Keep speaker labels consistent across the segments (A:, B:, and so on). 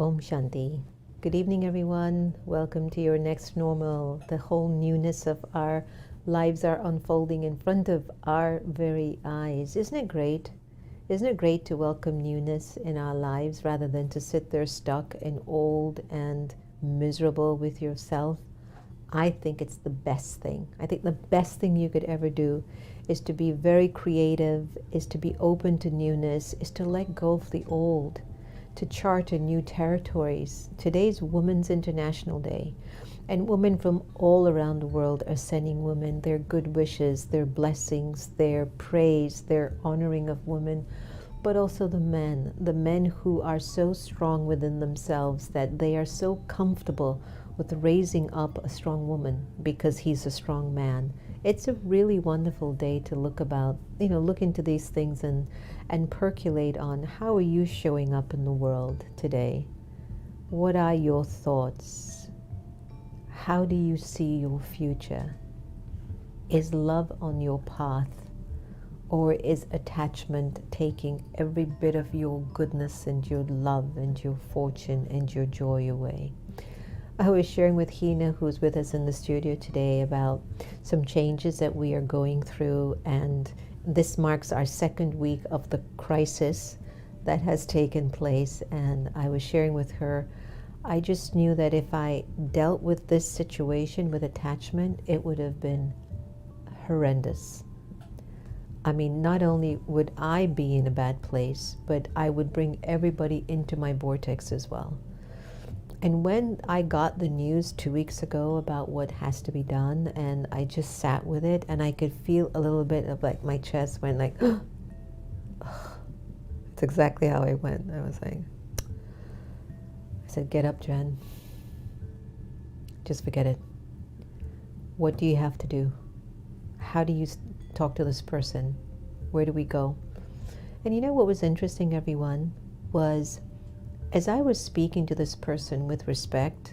A: Om Shanti. Good evening, everyone. Welcome to your next normal. The whole newness of our lives are unfolding in front of our very eyes. Isn't it great? Isn't it great to welcome newness in our lives rather than to sit there stuck and old and miserable with yourself? I think it's the best thing. I think the best thing you could ever do is to be very creative, is to be open to newness, is to let go of the old, to chart a new territories. Today's Women's International Day, and women from all around the world are sending women their good wishes, their blessings, their praise, their honoring of women, but also the men who are so strong within themselves that they are so comfortable with raising up a strong woman because he's a strong man. It's a really wonderful day to look into these things and percolate on how are you showing up in the world today? What are your thoughts? How do you see your future? Is love on your path? Or is attachment taking every bit of your goodness and your love and your fortune and your joy away? I was sharing with Hina, who's with us in the studio today, about some changes that we are going through, and this marks our second week of the crisis that has taken place. And I was sharing with her, I just knew that if I dealt with this situation with attachment, it would have been horrendous. I mean, not only would I be in a bad place, but I would bring everybody into my vortex as well. And when I got the news 2 weeks ago about what has to be done, and I just sat with it, and I could feel a little bit of like my chest went like, it's exactly how I went. I said, get up, Jen. Just forget it. What do you have to do? How do you talk to this person? Where do we go? And you know what was interesting, everyone, was as I was speaking to this person with respect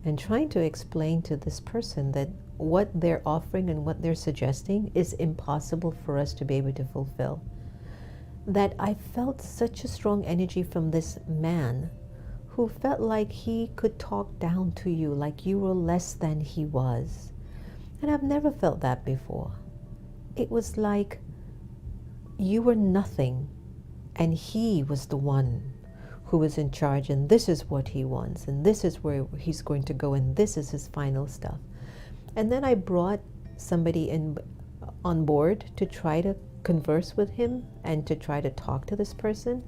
A: and trying to explain to this person that what they're offering and what they're suggesting is impossible for us to be able to fulfill, that I felt such a strong energy from this man who felt like he could talk down to you, like you were less than he was. And I've never felt that before. It was like you were nothing and he was the one who was in charge, and this is what he wants, and this is where he's going to go, and this is his final stuff. And then I brought somebody on board to try to converse with him and to try to talk to this person,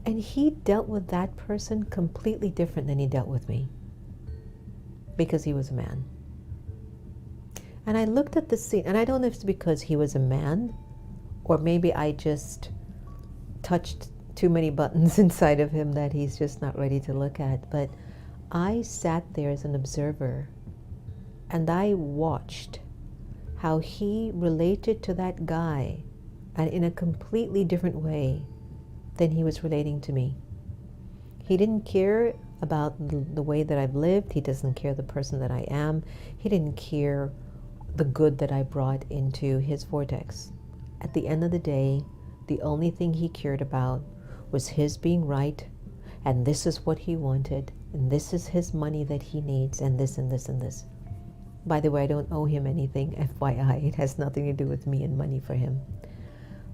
A: and he dealt with that person completely different than he dealt with me, because he was a man. And I looked at the scene, and I don't know if it's because he was a man, or maybe I just touched too many buttons inside of him that he's just not ready to look at. But I sat there as an observer, and I watched how he related to that guy and in a completely different way than he was relating to me. He didn't care about the way that I've lived. He doesn't care the person that I am. He didn't care the good that I brought into his vortex. At the end of the day, the only thing he cared about was his being right, and this is what he wanted, and this is his money that he needs, and this and this and this. By the way, I don't owe him anything, FYI. It has nothing to do with me and money for him.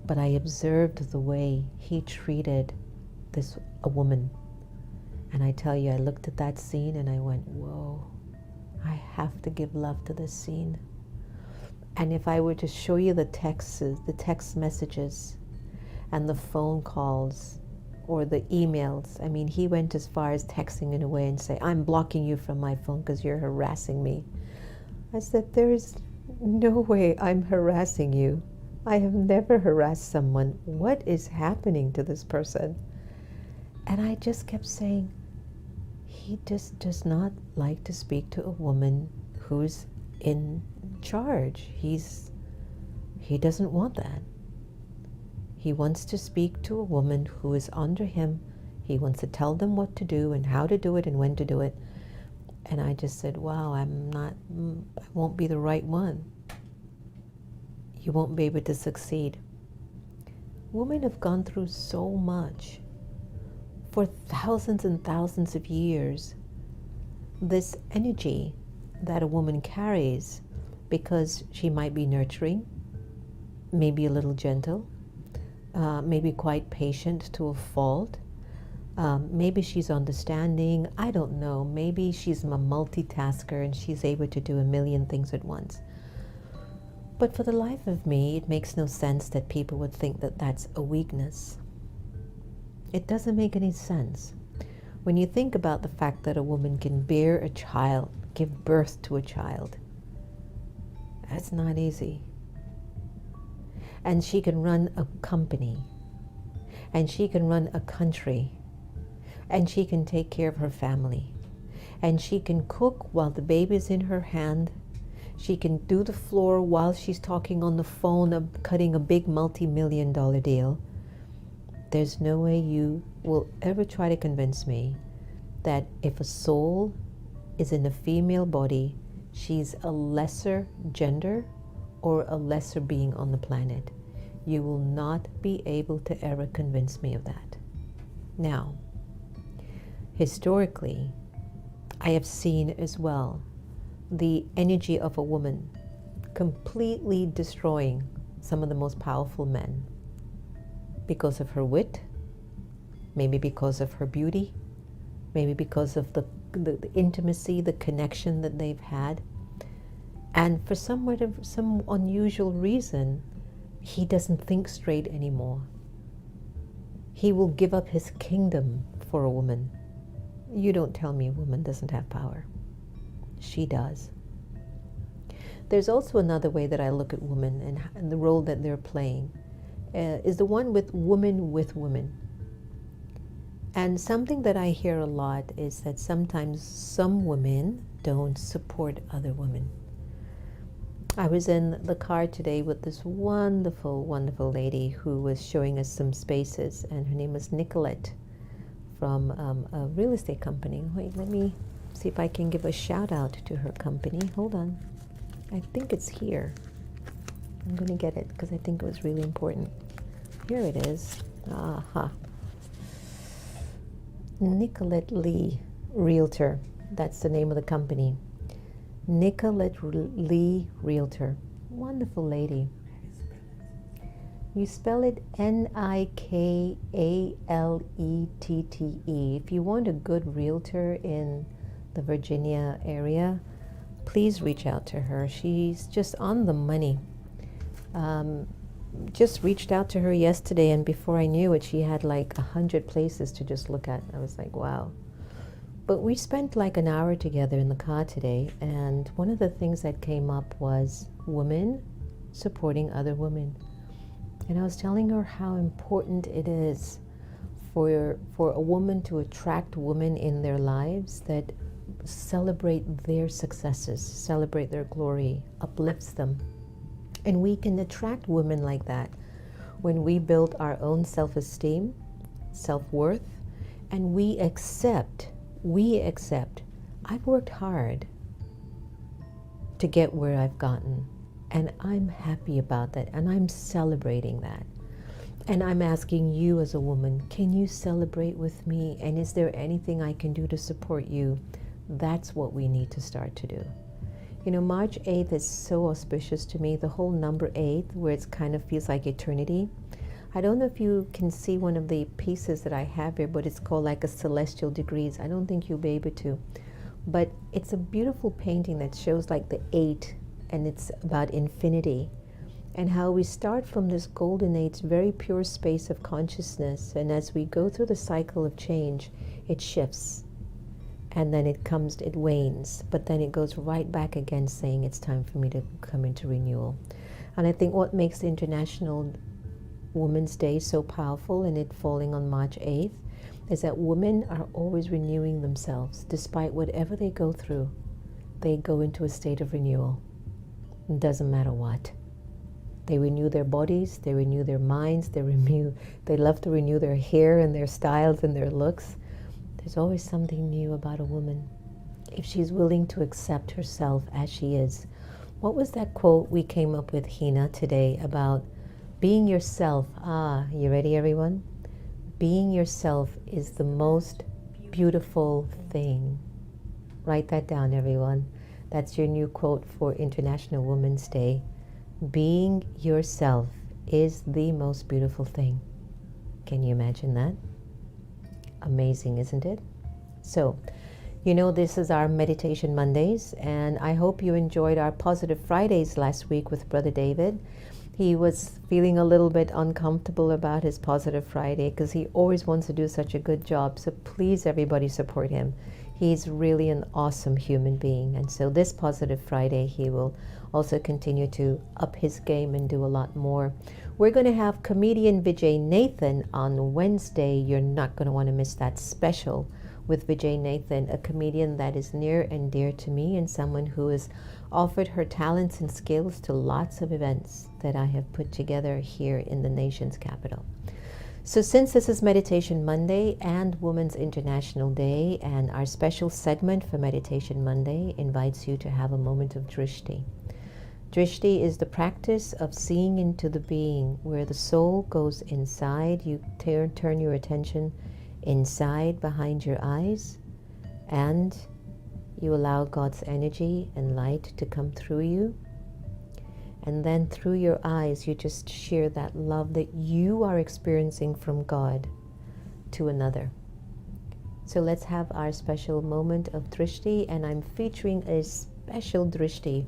A: But I observed the way he treated a woman. And I tell you, I looked at that scene and I went, whoa, I have to give love to this scene. And if I were to show you the text messages and the phone calls or the emails, I mean, he went as far as texting in a way and say, I'm blocking you from my phone because you're harassing me. I said, there is no way I'm harassing you. I have never harassed someone. What is happening to this person? And I just kept saying, he just does not like to speak to a woman who's in charge. He doesn't want that. He wants to speak to a woman who is under him. He wants to tell them what to do and how to do it and when to do it. And I just said, wow, I won't be the right one. You won't be able to succeed. Women have gone through so much for thousands and thousands of years, this energy that a woman carries, because she might be nurturing, maybe a little gentle, maybe quite patient to a fault, maybe she's understanding, I don't know, maybe she's a multitasker and she's able to do a million things at once. But for the life of me, it makes no sense that people would think that that's a weakness. It doesn't make any sense. When you think about the fact that a woman can bear a child, give birth to a child, that's not easy. And she can run a company, and she can run a country, and she can take care of her family, and she can cook while the baby's in her hand. She can do the floor while she's talking on the phone, cutting a big multi-million-dollar deal. There's no way you will ever try to convince me that if a soul is in a female body, she's a lesser gender or a lesser being on the planet. You will not be able to ever convince me of that. Now, historically, I have seen as well the energy of a woman completely destroying some of the most powerful men because of her wit, maybe because of her beauty, maybe because of the intimacy, the connection that they've had. And for some unusual reason, he doesn't think straight anymore. He will give up his kingdom for a woman. You don't tell me a woman doesn't have power. She does. There's also another way that I look at women and the role that they're playing, is the one with women. And something that I hear a lot is that sometimes some women don't support other women. I was in the car today with this wonderful, wonderful lady who was showing us some spaces, and her name was Nicolette from a real estate company. Wait, let me see if I can give a shout out to her company. Hold on. I think it's here. I'm going to get it because I think it was really important. Here it is. Aha. Nicolette Lee Realtor. That's the name of the company. Nicolette Lee Realtor. Wonderful lady. You spell it Nikalette. If you want a good realtor in the Virginia area, please reach out to her. She's just on the money. Just reached out to her yesterday, and before I knew it, she had like 100 places to just look at. I was like, wow. But we spent like an hour together in the car today, and one of the things that came up was women supporting other women. And I was telling her how important it is for a woman to attract women in their lives that celebrate their successes, celebrate their glory, uplifts them. And we can attract women like that when we build our own self-esteem, self-worth, and we accept, I've worked hard to get where I've gotten, and I'm happy about that, and I'm celebrating that. And I'm asking you as a woman, can you celebrate with me? And is there anything I can do to support you? That's what we need to start to do. You know, March 8th is so auspicious to me, the whole number 8, where it kind of feels like eternity. I don't know if you can see one of the pieces that I have here, but it's called like a celestial degrees. I don't think you'll be able to. But it's a beautiful painting that shows like the 8, and it's about infinity. And how we start from this golden age, very pure space of consciousness, and as we go through the cycle of change, it shifts. And then it wanes, but then it goes right back again saying it's time for me to come into renewal. And I think what makes the International Women's Day so powerful, and it falling on March 8th, is that women are always renewing themselves. Despite whatever they go through, they go into a state of renewal. It doesn't matter what. They renew their bodies, they renew their minds, they love to renew their hair and their styles and their looks. There's always something new about a woman, if she's willing to accept herself as she is. What was that quote we came up with, Hina, today about being yourself? You ready, everyone? Being yourself is the most beautiful thing. Write that down, everyone. That's your new quote for International Women's Day. Being yourself is the most beautiful thing. Can you imagine that? Amazing, isn't it? So, you know, this is our Meditation Mondays, and I hope you enjoyed our Positive Fridays last week with Brother David. He was feeling a little bit uncomfortable about his Positive Friday because he always wants to do such a good job. So please, everybody, support him. He's really an awesome human being. And so this Positive Friday, he will also continue to up his game and do a lot more. We're going to have comedian Vijay Nathan on Wednesday. You're not going to want to miss that special with Vijay Nathan, a comedian that is near and dear to me and someone who has offered her talents and skills to lots of events that I have put together here in the nation's capital. So since this is Meditation Monday and Women's International Day, and our special segment for Meditation Monday invites you to have a moment of drishti. Drishti is the practice of seeing into the being, where the soul goes inside. You turn your attention inside behind your eyes, and you allow God's energy and light to come through you. And then through your eyes, you just share that love that you are experiencing from God to another. So let's have our special moment of drishti, and I'm featuring a special drishti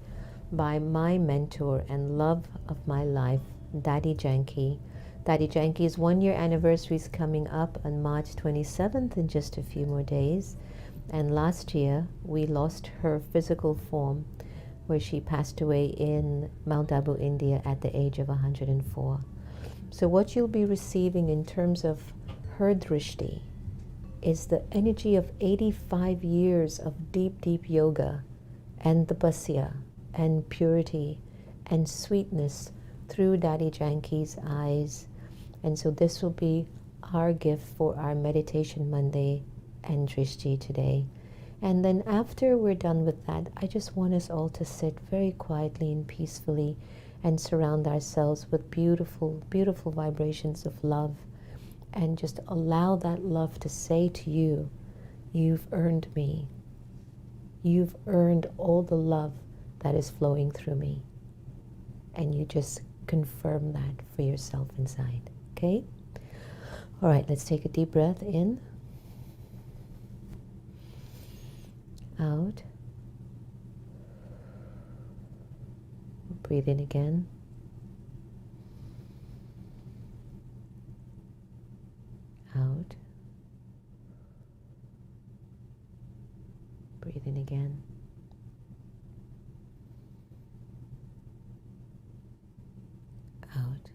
A: by my mentor and love of my life, Daddy Janki. Daddy Janki's 1 year anniversary is coming up on March 27th in just a few more days. And last year, we lost her physical form, where she passed away in Mount Abu, India at the age of 104. So what you'll be receiving in terms of her drishti is the energy of 85 years of deep, deep yoga and tapasya and purity and sweetness through Daddy Janki's eyes. And so this will be our gift for our Meditation Monday and drishti today. And then after we're done with that, I just want us all to sit very quietly and peacefully and surround ourselves with beautiful, beautiful vibrations of love, and just allow that love to say to you, you've earned me. You've earned all the love that is flowing through me. And you just confirm that for yourself inside. Okay? All right, let's take a deep breath in. Out. Breathe in again. Out. Breathe in again. Out.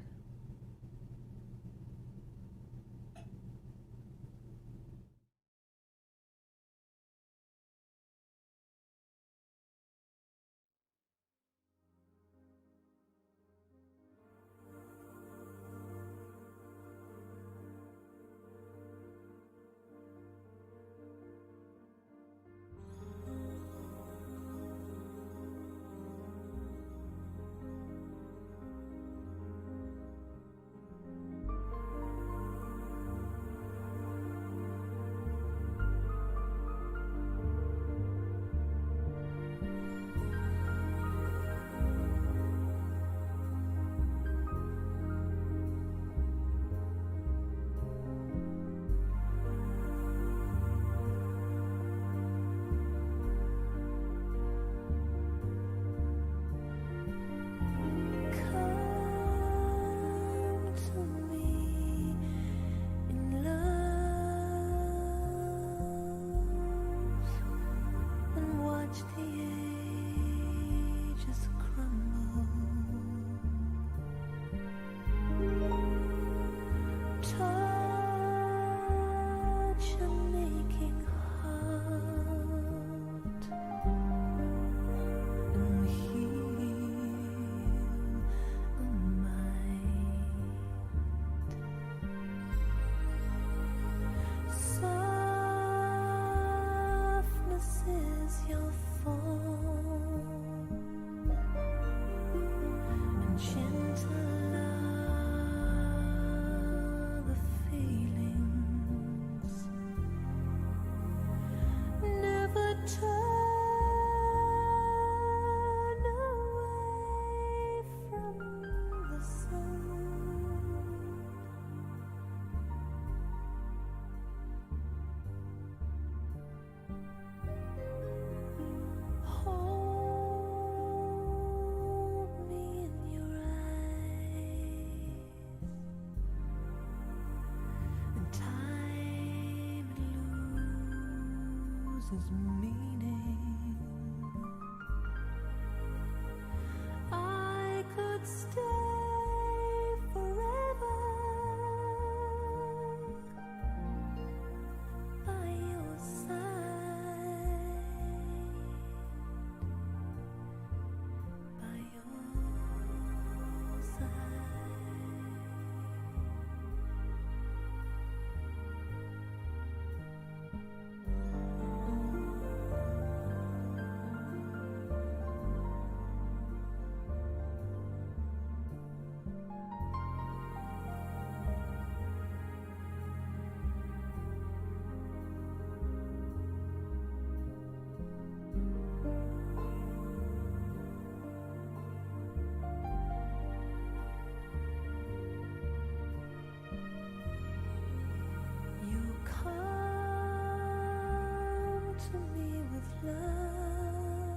B: loses meaning. I could stay forever by your side, by your side. You come to me with love.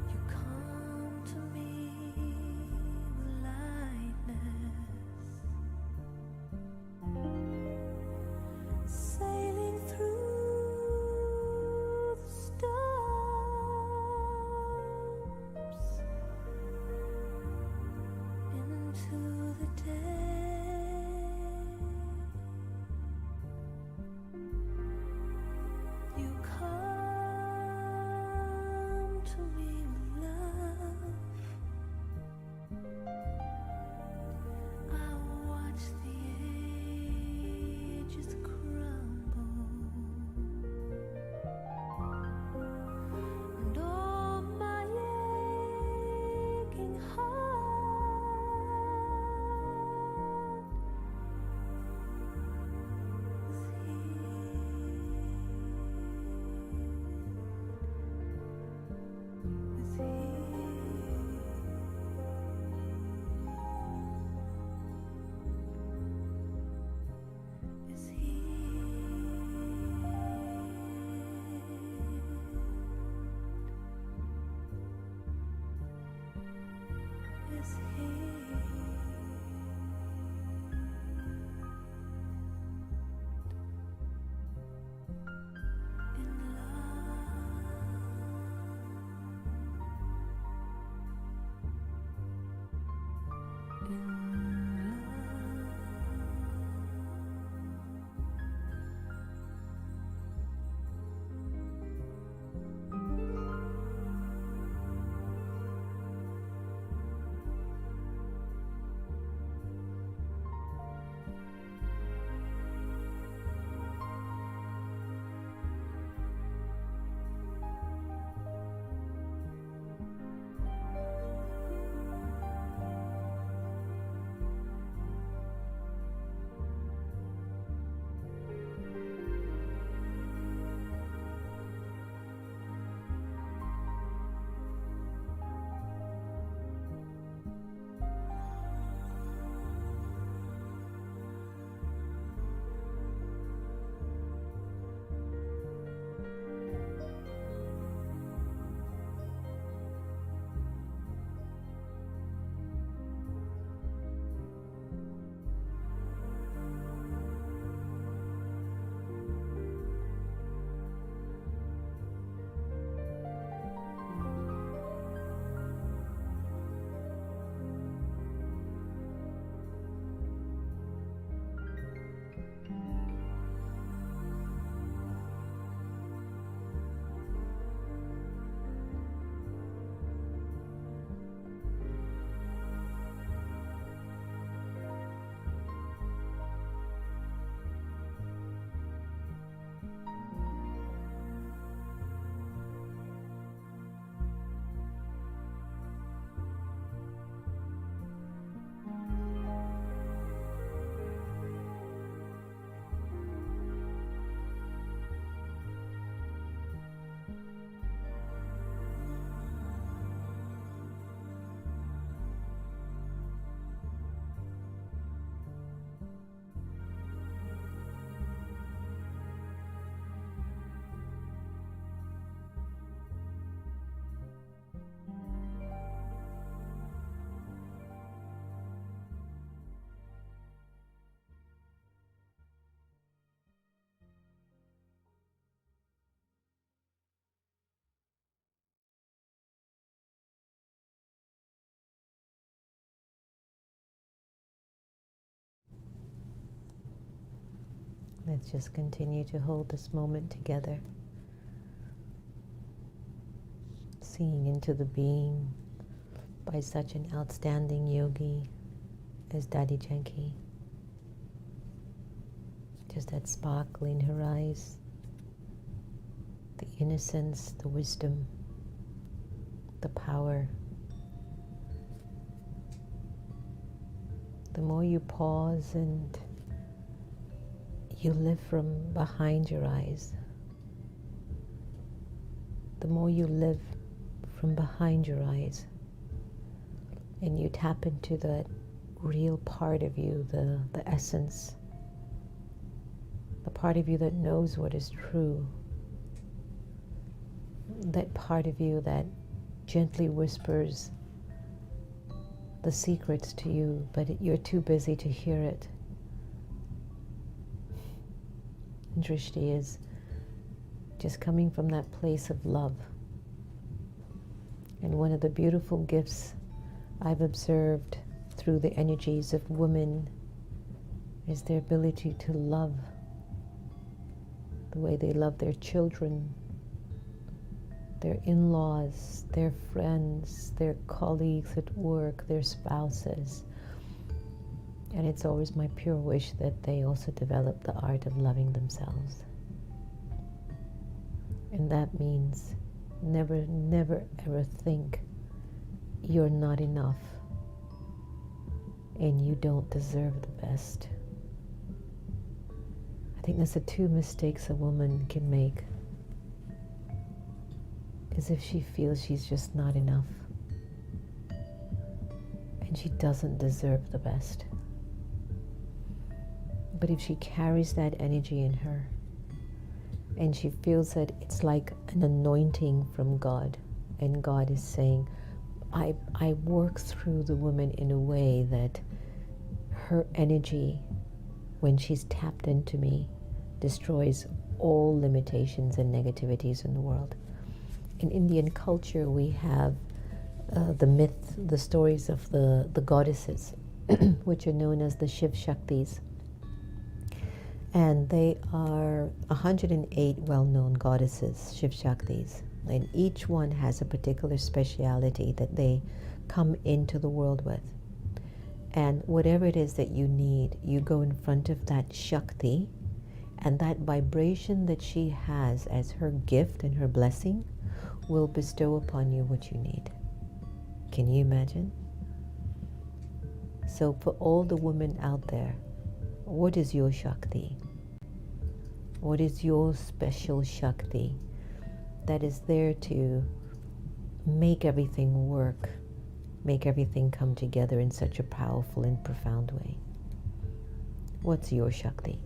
B: You come to me with lightness, sailing through the storms into the day. You come to me with love. I watch the ages crumble, and all my aching heart is
A: Let's just continue to hold this moment together, seeing into the being by such an outstanding yogi as Daddy Janki. Just that sparkle in her eyes, the innocence, the wisdom, the power. The more you pause and you live from behind your eyes, the more you live from behind your eyes, and you tap into that real part of you, the essence, the part of you that knows what is true, that part of you that gently whispers the secrets to you, but you're too busy to hear it. Drishti is just coming from that place of love. And one of the beautiful gifts I've observed through the energies of women is their ability to love the way they love their children, their in-laws, their friends, their colleagues at work, their spouses. And it's always my pure wish that they also develop the art of loving themselves. And that means never, never, ever think you're not enough and you don't deserve the best. I think that's the two mistakes a woman can make, is if she feels she's just not enough and she doesn't deserve the best. But if she carries that energy in her and she feels that it's like an anointing from God, and God is saying, I work through the woman in a way that her energy, when she's tapped into me, destroys all limitations and negativities in the world. In Indian culture, we have the myth, the stories of the goddesses, which are known as the Shiv Shaktis. And they are 108 well-known goddesses, Shiv Shaktis. And each one has a particular speciality that they come into the world with. And whatever it is that you need, you go in front of that Shakti, and that vibration that she has as her gift and her blessing will bestow upon you what you need. Can you imagine? So for all the women out there, what is your Shakti? What is your special Shakti that is there to make everything work, make everything come together in such a powerful and profound way? What's your Shakti?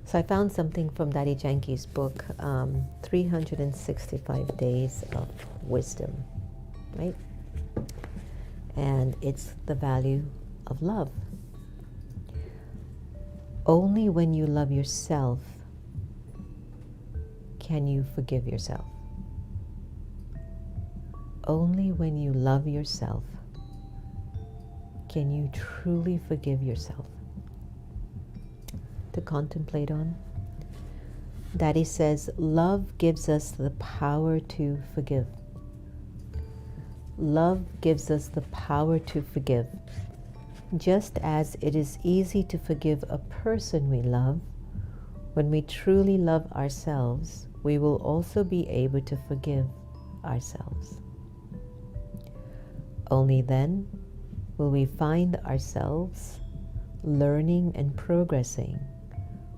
A: So I found something from Daddy Janki's book, 365 Days of Wisdom, right? And it's the value of love. Only when you love yourself can you forgive yourself. Only when you love yourself can you truly forgive yourself. To contemplate on. Daddy says, love gives us the power to forgive. Love gives us the power to forgive. Just as it is easy to forgive a person we love, when we truly love ourselves, we will also be able to forgive ourselves. Only then will we find ourselves learning and progressing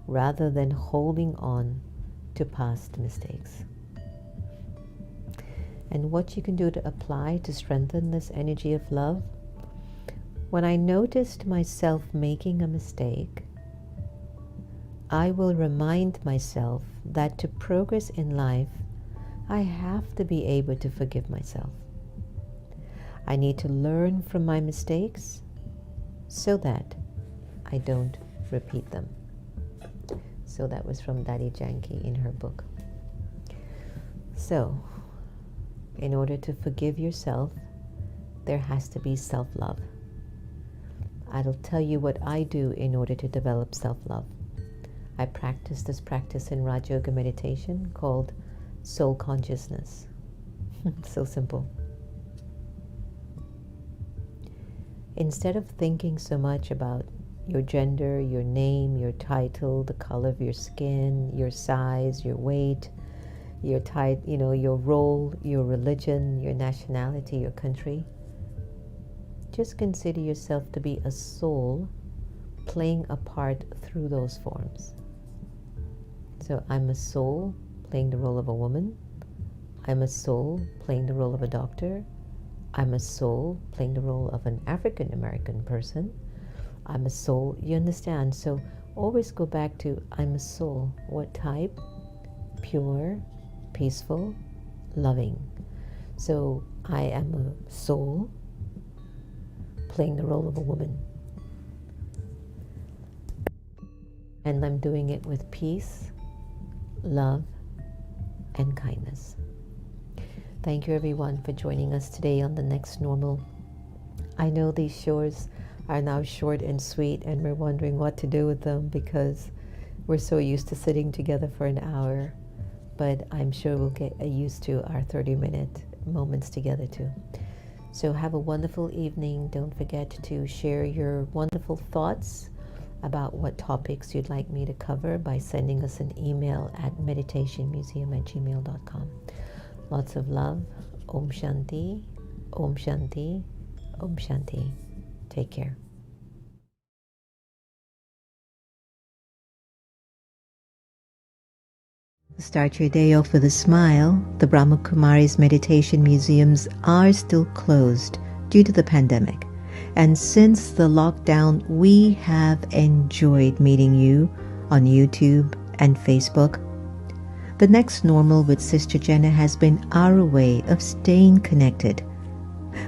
A: rather than holding on to past mistakes. And what you can do to apply to strengthen this energy of love: when I noticed myself making a mistake, I will remind myself that to progress in life, I have to be able to forgive myself. I need to learn from my mistakes so that I don't repeat them. So that was from Daddy Janki in her book. So, in order to forgive yourself, there has to be self-love. I'll tell you what I do in order to develop self-love. I practice this practice in Raj Yoga meditation called soul consciousness. So simple. Instead of thinking so much about your gender, your name, your title, the color of your skin, your size, your weight, your your role, your religion, your nationality, your country, just consider yourself to be a soul playing a part through those forms. So I'm a soul playing the role of a woman. I'm a soul playing the role of a doctor. I'm a soul playing the role of an African American person. I'm a soul, you understand? So always go back to I'm a soul. What type? Pure, peaceful, loving. So I am a soul playing the role of a woman. And I'm doing it with peace, love, and kindness. Thank you everyone for joining us today on The Next Normal. I know these shows are now short and sweet, and we're wondering what to do with them because we're so used to sitting together for an hour. But I'm sure we'll get used to our 30-minute moments together too. So have a wonderful evening. Don't forget to share your wonderful thoughts about what topics you'd like me to cover by sending us an email at meditationmuseum@gmail.com. Lots of love. Om Shanti, Om Shanti, Om Shanti. Take care. Start your day off with a smile. The Brahma Kumari's meditation museums are still closed due to the pandemic. And since the lockdown, we have enjoyed meeting you on YouTube and Facebook. The Next Normal with Sister Jenna has been our way of staying connected.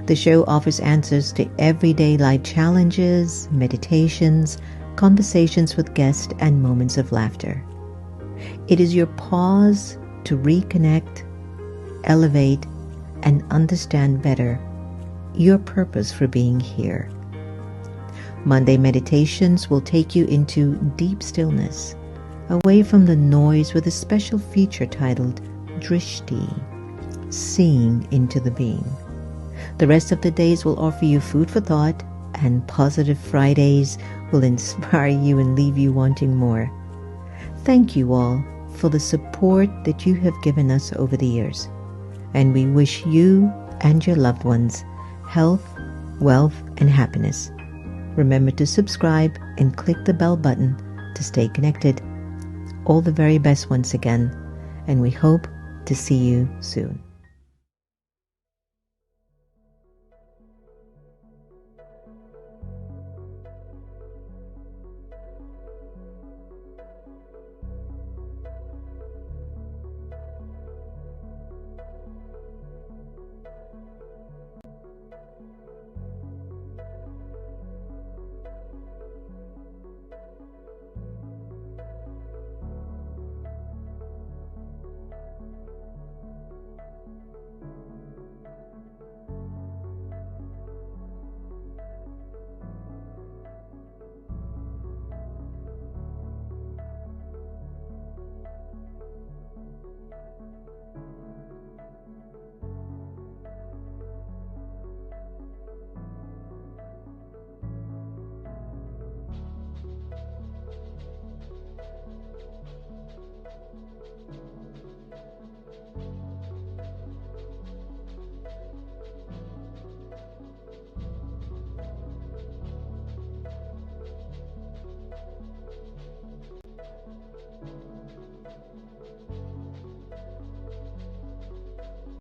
A: The show offers answers to everyday life challenges, meditations, conversations with guests, and moments of laughter. It is your pause to reconnect, elevate, and understand better your purpose for being here. Monday meditations will take you into deep stillness, away from the noise, with a special feature titled Drishti, Seeing into the Being. The rest of the days will offer you food for thought, and Positive Fridays will inspire you and leave you wanting more. Thank you all for the support that you have given us over the years, and we wish you and your loved ones health, wealth, and happiness. Remember to subscribe and click the bell button to stay connected. All the very best once again, and we hope to see you soon.